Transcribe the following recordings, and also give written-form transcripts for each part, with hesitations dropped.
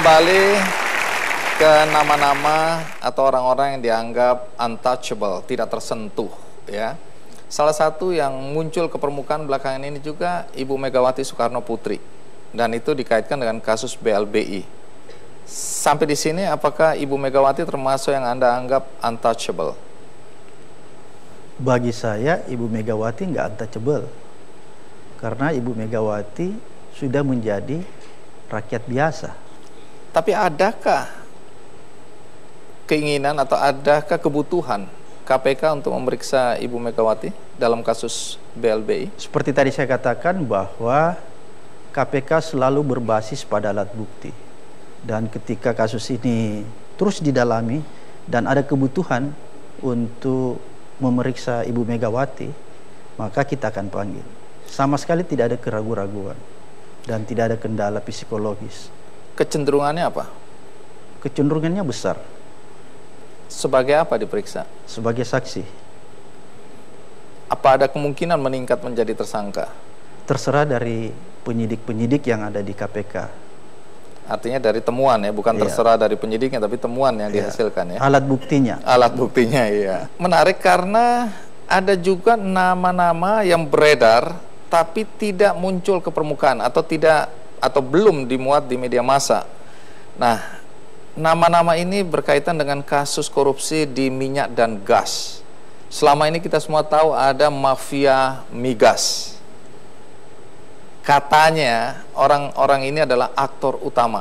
kembali ke nama-nama atau orang-orang yang dianggap untouchable, tidak tersentuh, ya. Salah satu yang muncul ke permukaan belakangan ini juga Ibu Megawati Soekarno Putri, dan itu dikaitkan dengan kasus BLBI. Sampai di sini, apakah Ibu Megawati termasuk yang Anda anggap untouchable? Bagi saya, Ibu Megawati nggak untouchable, karena Ibu Megawati sudah menjadi rakyat biasa. Tapi adakah keinginan atau adakah kebutuhan KPK untuk memeriksa Ibu Megawati dalam kasus BLBI? Seperti tadi saya katakan bahwa KPK selalu berbasis pada alat bukti. Dan ketika kasus ini terus didalami dan ada kebutuhan untuk memeriksa Ibu Megawati, maka kita akan panggil. Sama sekali tidak ada keraguan-raguan dan tidak ada kendala psikologis. Kecenderungannya apa? Kecenderungannya besar. Sebagai apa diperiksa? Sebagai saksi. Apa ada kemungkinan meningkat menjadi tersangka? Terserah dari penyidik-penyidik yang ada di KPK. Artinya dari temuan ya, bukan terserah dari penyidiknya, tapi temuan yang dihasilkan ya. Alat buktinya. Alat buktinya, iya. Menarik karena ada juga nama-nama yang beredar tapi tidak muncul ke permukaan atau belum dimuat di media massa. Nah, nama-nama ini berkaitan dengan kasus korupsi di minyak dan gas. Selama ini kita semua tahu ada mafia migas. Katanya orang-orang ini adalah aktor utama,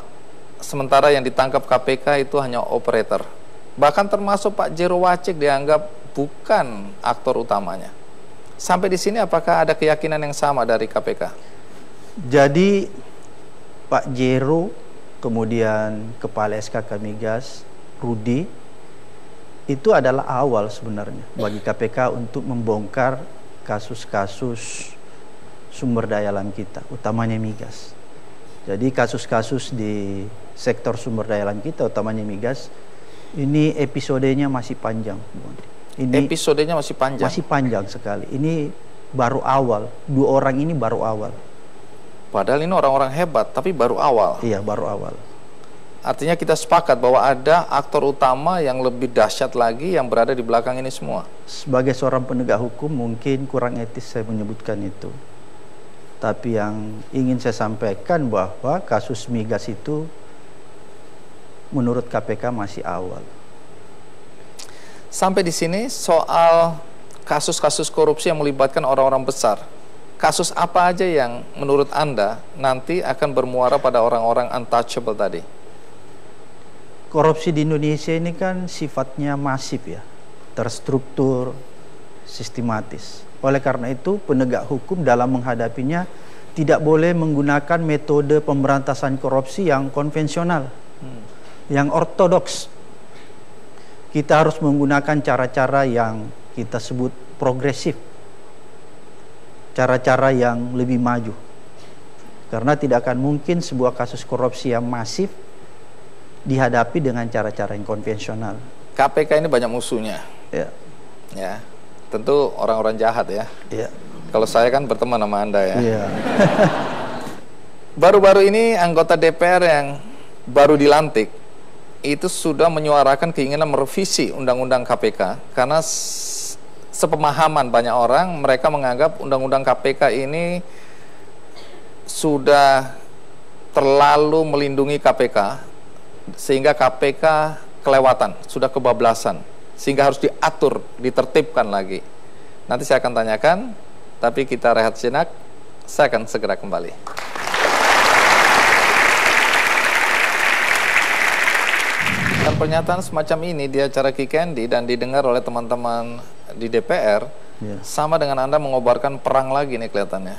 sementara yang ditangkap KPK itu hanya operator. Bahkan termasuk Pak Jero Wacik dianggap bukan aktor utamanya. Sampai di sini apakah ada keyakinan yang sama dari KPK? Jadi Pak Jero, kemudian Kepala SKK Migas, Rudi, itu adalah awal sebenarnya bagi KPK untuk membongkar kasus-kasus sumber daya alam kita, utamanya migas. Jadi kasus-kasus di sektor sumber daya alam kita, utamanya migas, ini episodenya masih panjang. Episodenya masih panjang? Masih panjang sekali. Ini baru awal, 2 orang ini baru awal. Padahal ini orang-orang hebat, tapi baru awal. Iya, baru awal. Artinya kita sepakat bahwa ada aktor utama yang lebih dahsyat lagi yang berada di belakang ini semua. Sebagai seorang penegak hukum mungkin kurang etis saya menyebutkan itu. Tapi yang ingin saya sampaikan bahwa kasus migas itu menurut KPK masih awal. Sampai di sini soal kasus-kasus korupsi yang melibatkan orang-orang besar. Kasus apa aja yang menurut Anda nanti akan bermuara pada orang-orang untouchable tadi? Korupsi di Indonesia ini kan sifatnya masif ya, terstruktur, sistematis. Oleh karena itu penegak hukum dalam menghadapinya tidak boleh menggunakan metode pemberantasan korupsi yang konvensional, yang ortodoks. Kita harus menggunakan cara-cara yang kita sebut progresif, cara-cara yang lebih maju. Karena tidak akan mungkin sebuah kasus korupsi yang masif dihadapi dengan cara-cara yang konvensional. KPK ini banyak musuhnya. Ya. Ya. Tentu orang-orang jahat ya. Ya. Kalau saya kan berteman sama Anda ya. Ya. Baru-baru ini anggota DPR yang baru dilantik itu sudah menyuarakan keinginan merevisi Undang-Undang KPK karena sepemahaman banyak orang, mereka menganggap Undang-Undang KPK ini sudah terlalu melindungi KPK sehingga KPK kelewatan, sudah kebablasan, sehingga harus diatur, ditertibkan lagi. Nanti saya akan tanyakan, tapi kita rehat sejenak, saya akan segera kembali. Dan pernyataan semacam ini di acara Kikendi dan didengar oleh teman-teman di DPR, sama dengan Anda mengobarkan perang lagi nih kelihatannya.